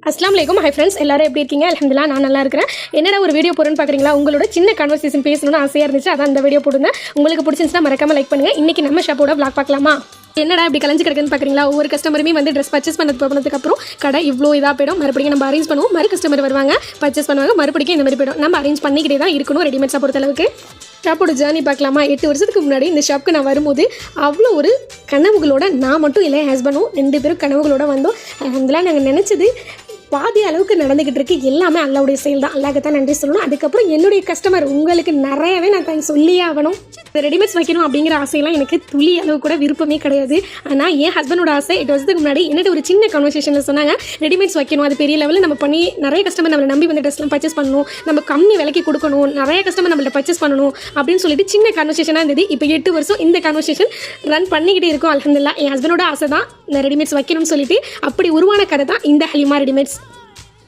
அஸ்லாம் வலைக்கும். Hi friends, எல்லாரும் எப்படி இருக்கீங்க? அல்ஹம்துலில்லாஹ் நான் நல்லா இருக்கிறேன். என்னடா ஒரு வீடியோ போடுறேன்னு பார்க்குறீங்களா? உங்களோட சின்ன கான்வர்சேஷன் பேசணும்னு ஆசையாக இருந்துச்சு, அதான் இந்த வீடியோ போடுறேன். உங்களுக்கு பிடிச்சிருந்துச்சுன்னா மறக்காம லைக் பண்ணுங்கள். இன்றைக்கி நம்ம ஷாப்போட vlog பார்க்கலாமா? என்னடா இப்படி கலைஞ்சு கிடக்குன்னு பார்க்குறீங்களா? ஒவ்வொரு கஸ்டமருமே வந்து ட்ரெஸ் பர்ச்சேஸ் போனதுக்கப்புறம் கடை இவ்வளோ இதாக போயிடும். மறுபடியும் நம்ம அரேஞ்ச் பண்ணுவோம், மறு கஸ்டமர் வருவாங்க, பர்ச்சேஸ் பண்ணுவாங்க, மறுபடியும் இந்த மாதிரி போயிடும். நம்ம அரேஞ்ச் பண்ணிக்கிட்டே தான் இருக்கணும் ரெடிமேட்ஸாக பொறுத்தளவுக்கு. ஷாப்போட ஜேர்னி பார்க்கலாமா? 8 வருஷத்துக்கு முன்னாடி இந்த ஷாப்புக்கு நான் வரும்போது அவ்வளோ ஒரு கனவுகளோட, நான் மட்டும் இல்லை, ஹஸ்பண்டும் 2 பேரும் கனவுகளோட வந்தோம். அதெல்லாம் நாங்கள் நினச்சது பாதி அளவுக்கு நடந்துக்கிட்டு இருக்கு. எல்லாமே அல்லாவுடைய செயல் தான். அல்லாஹ்க்கு தான் நன்றி சொல்லணும். அதுக்கப்புறம் என்னுடைய கஸ்டமர் உங்களுக்கு நிறையவே நான் தான் சொல்லியே ஆகணும். ரெடிமேட்ஸ் வைக்கணும் அப்படிங்கிற ஆசையெல்லாம் எனக்கு துளி அளவு கூட விருப்பமே கிடையாது. ஆனால் என் ஹஸ்பண்டோட ஆசை 8 வருஷத்துக்கு முன்னாடி என்னட்டு ஒரு சின்ன கான்வர்சேஷனில் சொன்னாங்க, ரெடிமேட்ஸ் வைக்கணும், அது பெரிய லெவலில் நம்ம பண்ணி நிறைய கஸ்டமர் நம்மளை நம்பி வந்து ட்ரெஸ்லாம் பர்ச்சேஸ் பண்ணணும், நம்ம கம்மி விலைக்கு கொடுக்கணும், நிறைய கஸ்டமர் நம்மள்ட்ட பர்ச்சேஸ் பண்ணணும் அப்படின்னு சொல்லிட்டு சின்ன கான்வர்சேஷனாக இருந்தது. இப்போ 8 வருஷம் இந்த கான்வர்சேஷன் ரன் பண்ணிக்கிட்டே இருக்கும். அல்ஹம்துலில்லாஹ் என் ஹஸ்பண்டோட ஆசை தான் இந்த ரெடிமேட்ஸ் வைக்கணும்னு சொல்லிட்டு அப்படி உருவான கதை தான் இந்த ஹலீமா ரெடிமேட்ஸ்.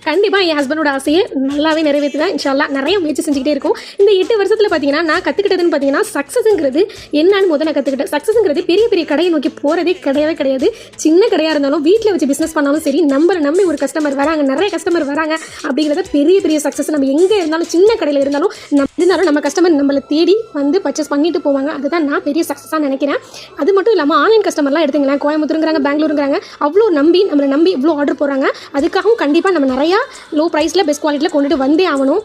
கண்டிப்பாக என் ஹஸ்பண்டோட ஆசையை நல்லாவே நிறைவேற்றி தான் இன்ஷா அல்லாஹ் நிறைய முயற்சி செஞ்சுக்கிட்டே இருக்கும். இந்த 8 வருஷத்தில் பார்த்தீங்கன்னா நான் கற்றுக்கிட்டதுன்னு பார்த்தீங்கன்னா சக்ஸஸ்ங்கிறது என்னன்னு முதல்ல கற்றுக்கிட்டேன். சக்ஸஸ்ங்கிறது பெரிய பெரிய கடையை நோக்கி போகிறதே கிடையாது. சின்ன கடையாக இருந்தாலும் வீட்டில் வச்சு பிஸ்னஸ் பண்ணாலும் சரி, நம்மளை நம்பி ஒரு கஸ்டமர் வராங்க, நிறைய கஸ்டமர் வராங்க அப்படிங்கிறத பெரிய பெரிய சக்ஸஸ். நம்ம எங்கே இருந்தாலும், சின்ன கடையில் இருந்தாலும் நம்ம கஸ்டமர் நம்மளை தேடி வந்து பர்ச்சேஸ் பண்ணிட்டு போவாங்க. அதுதான் நான் பெரிய சக்ஸஸாக நினைக்கிறேன். அது மட்டும் இல்லாமல் ஆன்லைன் கஸ்டமர்லாம் எடுத்துங்களேன், கோயம்புத்தூருங்கிறாங்க, பெங்களூருங்கிறாங்க, அவ்வளோ நம்பி நம்மளை நம்பி இவ்வளோ ஆர்டர் போகிறாங்க. அதுக்காகவும் கண்டிப்பாக நம்ம நிறையா லோ ப்ரைஸில் பெஸ்ட் குவாலிட்டியில் கொண்டுட்டு வந்தே ஆகணும்.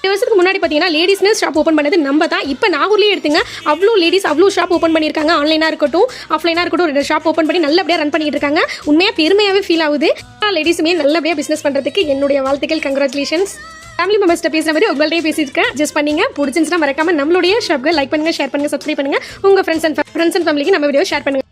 2 வருஷத்துக்கு முன்னாடி பார்த்தீங்கன்னா லேடிஸ்னு ஷாப் ஓப்பன் பண்ணது நம்ம தான். இப்போ நாகூர்லேயே எடுத்துங்க, அவ்வளோ லேடிஸ் அவ்வளோ ஷாப் ஓப்பன் பண்ணியிருக்காங்க. ஆன்லைனாக இருக்கட்டும், ஆஃப்லைனாக இருக்கட்டும், 2 ஷாப் ஓப்பன் பண்ணி நல்லபடியாக ரன் பண்ணிட்டு இருக்காங்க. உண்மையாக பெருமையாகவே ஃபீல் ஆகுது. லேடிஸுமே நல்லபடியாக பிஸ்னஸ் பண்ணுறதுக்கு என்னுடைய வாழ்த்துக்கள். கங்க்ராச்சுலேஷன்ஸ். ஃபேமிலி மெம்பர்ஸ்ட்ட பேசுகிற மாதிரி உங்கள்கிட்டயே பேசியிருக்கேன். ஜஸ்ட் பண்ணீங்க பிடிச்சிருந்துச்சுன்னா மறக்காம நம்மளுடைய ஷாப்க்கு லைக் பண்ணுங்கள், ஷேர் பண்ணுங்கள், சப்ஸ்கிரைப் பண்ணுங்கள். உங்கள் ஃப்ரெண்ட்ஸ் அண்ட் ஃபேமிலிக்கு நம்ம வீடியோ ஷேர் பண்ணுங்கள்.